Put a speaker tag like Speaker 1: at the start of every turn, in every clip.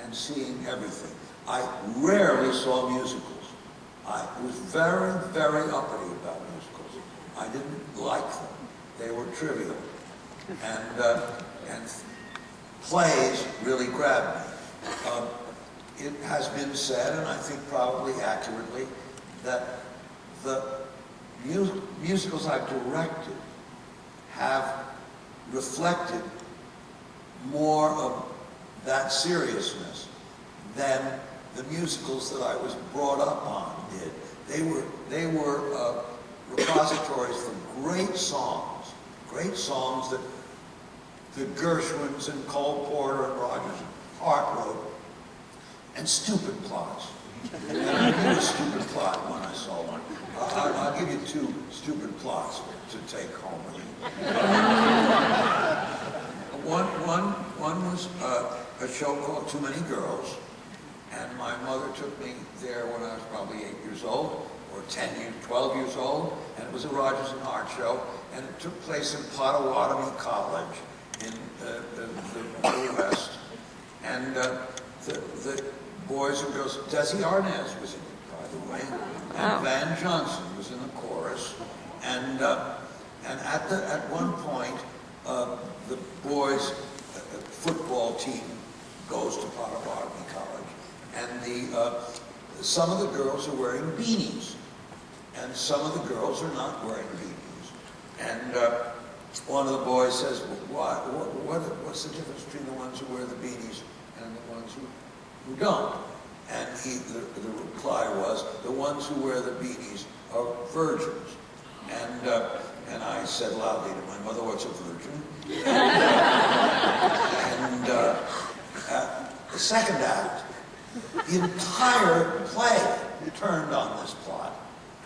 Speaker 1: and seeing everything. I rarely saw musicals. I was very, very uppity about musicals. I didn't like them. They were trivial. And plays really grabbed me. It has been said, and I think probably accurately, that the musicals I've directed have reflected more of that seriousness than the musicals that I was brought up on did. They were repositories for great songs that the Gershwins and Cole Porter and Rodgers and Hart wrote, and stupid plots. And I knew a stupid plot when I saw one. I'll give you two stupid plots to take home with you. One was a show called Too Many Girls, and my mother took me there when I was probably 8 years old, or 12 years old, and it was a Rodgers and Hart show, and it took place in Potawatomi College in the West, and the boys and girls, Desi Arnaz was in it, by the way, and Van Johnson was in the chorus, and at one point, the boys' football team goes to Potawatomi College, and some of the girls are wearing beanies, and some of the girls are not wearing beanies, and one of the boys says, what's the difference between the ones who wear the beanies and the ones who don't? And the reply was, the ones who wear the beanies are virgins. And I said loudly to my mother, what's a virgin? And the second act, the entire play turned on this plot.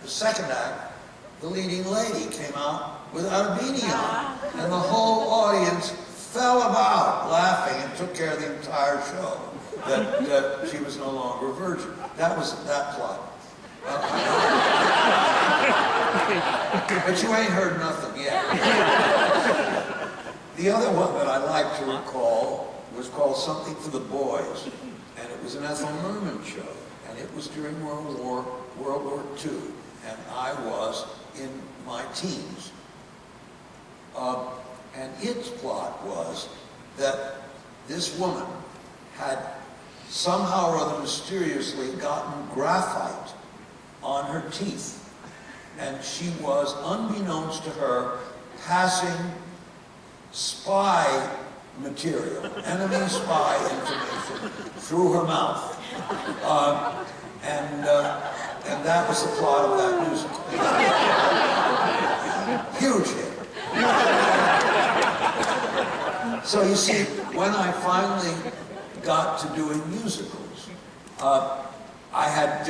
Speaker 1: The second act, the leading lady came out without a beanie on, and the whole audience fell about laughing and took care of the entire show that she was no longer a virgin. That was that plot. But you ain't heard nothing yet. The other one that I like to recall was called Something for the Boys, and it was an Ethel Merman show, and it was during World War II, and I was in my teens. And its plot was that this woman had somehow or other mysteriously gotten graphite on her teeth, and she was, unbeknownst to her, passing spy material, enemy spy information, through her mouth. And that was the plot of that musical. Huge hit. So you see, when I finally got to doing musicals, I had a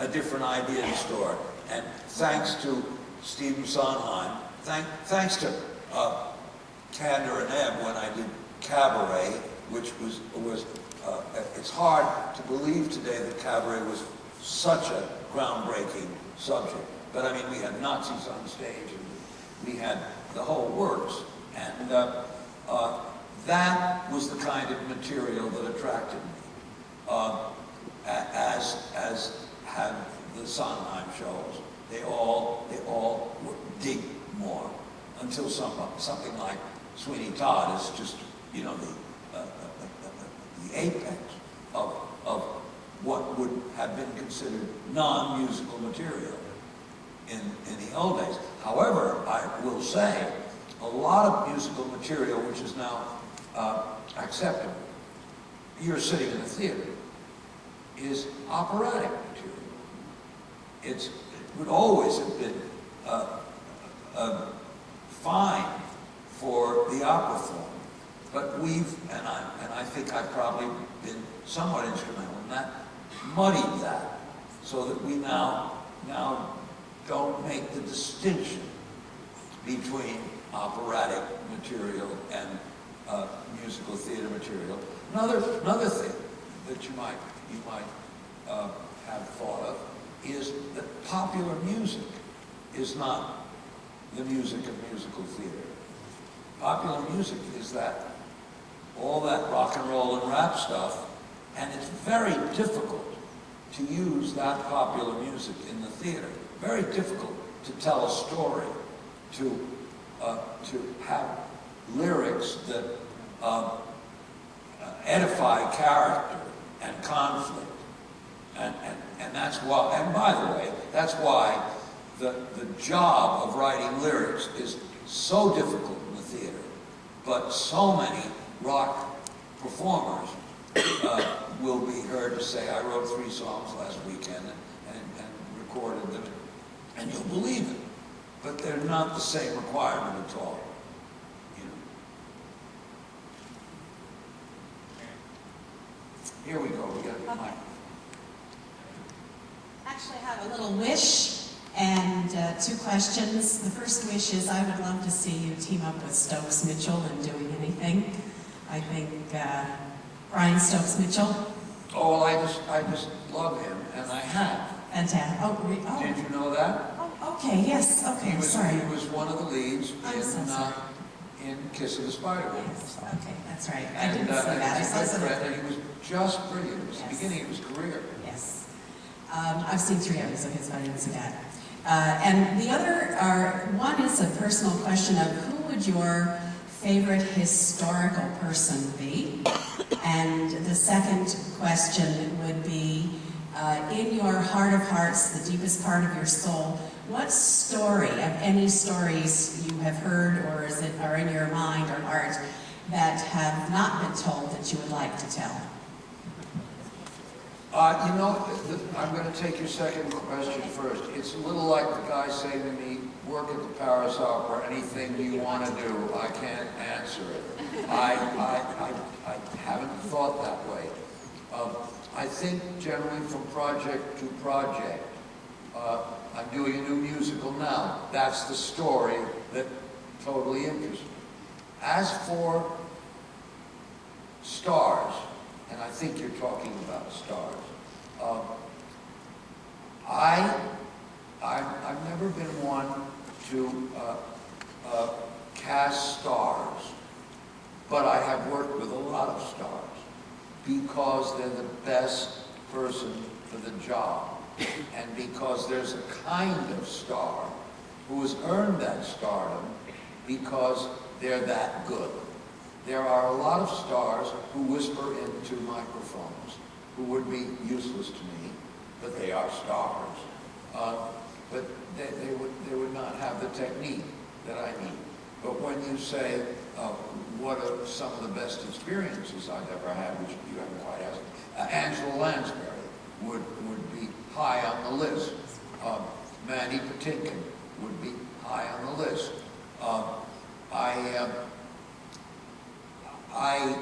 Speaker 1: different idea in store. And thanks to Stephen Sondheim, thanks to Candor and Ebb, when I did Cabaret, which was it's hard to believe today that Cabaret was such a groundbreaking subject. But I mean, we had Nazis on stage, and we had the whole works, and that was the kind of material that attracted me. As had the Sondheim shows, they all dig more, until something like Sweeney Todd is just, you know, the apex of what would have been considered non-musical material in the old days. However, I will say, a lot of musical material which is now acceptable, you're sitting in a theater, is operatic material. It would always have been fine for the opera form, but and I think I've probably been somewhat instrumental in that, muddied that, so that we now don't make the distinction between operatic material and musical theater material. Another thing that you might have thought of is that popular music is not the music of musical theater. Popular music is that all that rock and roll and rap stuff And it's very difficult to use that popular music in the theater. Very difficult to tell a story, to have lyrics that edify character and conflict. And that's why, and by the way, that's why the job of writing lyrics is so difficult in the theater. But so many rock performers will be heard to say, I wrote 3 songs last weekend and recorded them, and you'll believe it. But they're not the same requirement at all. You know. Here we go, we got the mic.
Speaker 2: Actually, I have a little wish and 2 questions. The first wish is I would love to see you team up with Stokes Mitchell in doing anything. I think Brian Stokes Mitchell.
Speaker 1: Oh, well, I just love him, and I have.
Speaker 2: Fantastic. Oh.
Speaker 1: Did you know that?
Speaker 2: Oh, okay, yes, okay, I'm sorry.
Speaker 1: He was one of the leads in Kiss of the Spider Woman.
Speaker 2: Yes, okay, that's right. I didn't see that. I saw some.
Speaker 1: And he was just brilliant. It was the beginning of his career.
Speaker 2: Yes. I've seen 3 episodes of his, but I didn't see that. And the other one is a personal question of who would your favorite historical person be? And the second question would be, in your heart of hearts, the deepest part of your soul, what story, of any stories you have heard or are in your mind or heart, that have not been told that you would like to tell?
Speaker 1: You know, I'm going to take your second question first. It's a little like the guy saying to me, work at the Paris Opera, anything you want to do, I can't answer it. I haven't thought that way. I think generally from project to project, I'm doing a new musical now. That's the story that totally interests me. As for stars, and I think you're talking about stars, I've never been one to cast stars, but I have worked with a lot of stars because they're the best person for the job, and because there's a kind of star who has earned that stardom because they're that good. There are a lot of stars who whisper into microphones who would be useless to me, but they are stars. But they would not have the technique that I need. But when you say, what are some of the best experiences I've ever had, which you haven't quite asked, Angela Lansbury would be high on the list. Mandy Patinkin would be high on the list. I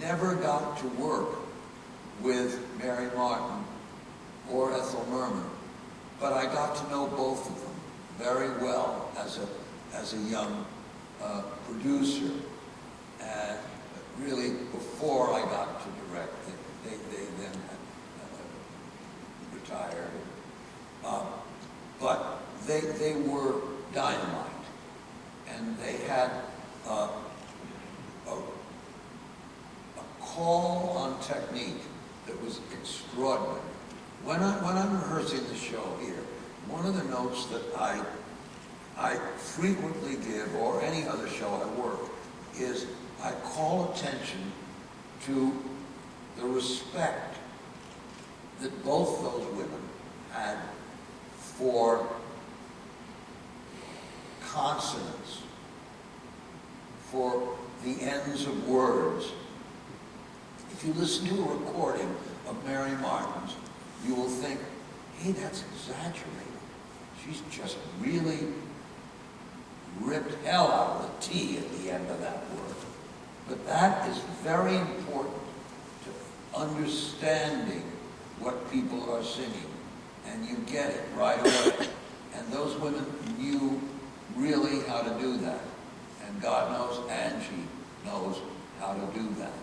Speaker 1: never got to work with Mary Martin or Ethel Merman, but I got to know both of them very well as a young producer. And really, before I got to direct, they then had retired. But they were dynamite, and they had a call on technique that was extraordinary. When I'm rehearsing the show here, one of the notes that I frequently give, or any other show I work, is I call attention to the respect that both those women had for consonants, for the ends of words. If you listen to a recording of Mary Martin's, you will think, hey, that's exaggerated. She's just really ripped hell out of the T at the end of that word. But that is very important to understanding what people are singing, and you get it right away. And those women knew really how to do that. And God knows Angie knows how to do that.